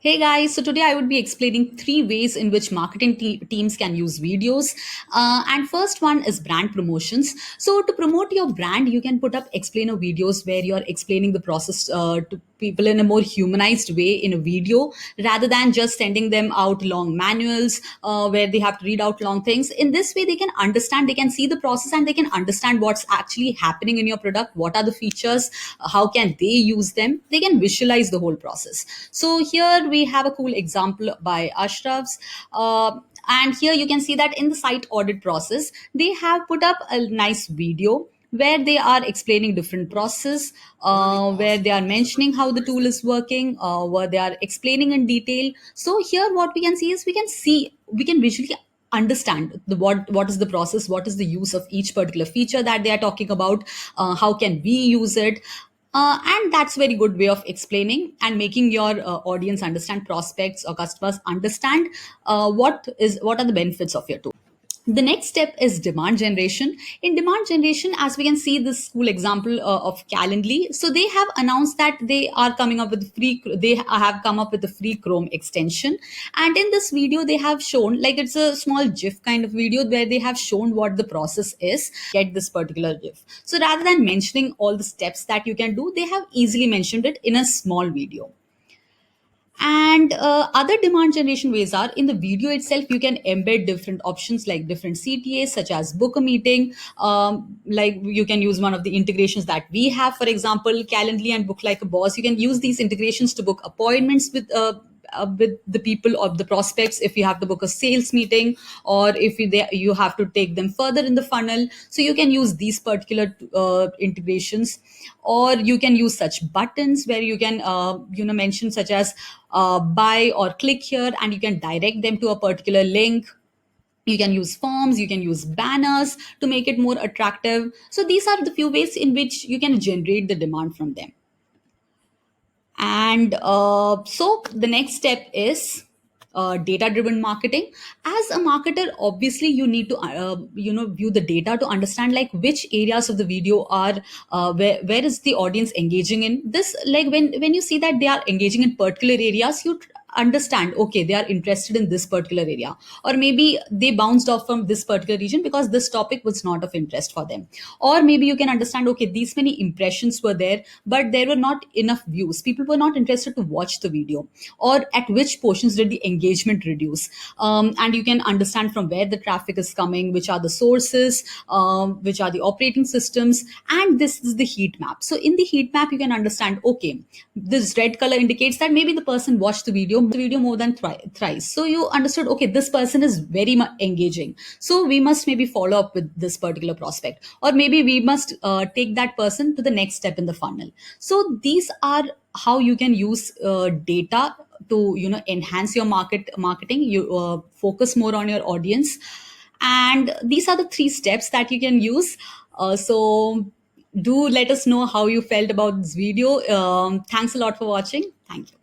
Hey guys, so today I would be explaining three ways in which marketing teams can use videos. And first one is brand promotions. So to promote your brand, you can put up explainer videos where you're explaining the process to people in a more humanized way in a video rather than just sending them out long manuals where they have to read out long things. In this way, they can understand, they can see the process and they can understand what's actually happening in your product, what are the features, how can they use them, they can visualize the whole process. So here we have a cool example by Ashraf's. And here you can see that in the site audit process, they have put up a nice video where they are explaining different process, where they are mentioning how the tool is working, where they are explaining in detail. So here what we can see is we can visually understand what is the process, what is the use of each particular feature that they are talking about, how can we use it, and that's very good way of explaining and making your audience understand, prospects or customers understand what are the benefits of your tool. The next step is demand generation. In demand generation, as we can see this cool example of Calendly, so they have announced that they are coming up with they have come up with a free Chrome extension. And in this video they have shown, like, it's a small gif kind of video where they have shown what the process is get this particular gif. So rather than mentioning all the steps that you can do, they have easily mentioned it in a small video. And other demand generation ways are, in the video itself you can embed different options like different CTAs, such as book a meeting. Like, you can use one of the integrations that we have, for example Calendly and Book Like a Boss. You can use these integrations to book appointments with the people or the prospects if you have to book a sales meeting, or if you have to take them further in the funnel. So you can use these particular integrations, or you can use such buttons where you can mention, such as buy or click here, and you can direct them to a particular link. You can use forms, you can use banners to make it more attractive. So these are the few ways in which you can generate the demand from them. And so the next step is data driven marketing. As a marketer, obviously you need to view the data to understand, like, which areas of the video are where is the audience engaging in this. Like, when you see that they are engaging in particular areas, you understand, okay, they are interested in this particular area, or maybe they bounced off from this particular region because this topic was not of interest for them. Or maybe you can understand, okay, these many impressions were there but there were not enough views, people were not interested to watch the video, or at which portions did the engagement reduce. And you can understand from where the traffic is coming, which are the sources, which are the operating systems. And this is the heat map. So in the heat map you can understand, okay, this red color indicates that maybe the person watched the video more than thrice. So you understood, okay, this person is very much engaging, so we must maybe follow up with this particular prospect, or maybe we must take that person to the next step in the funnel. So these are how you can use data to enhance your marketing. You focus more on your audience, and these are the three steps that you can use. So do let us know how you felt about this video. Thanks a lot for watching. Thank you.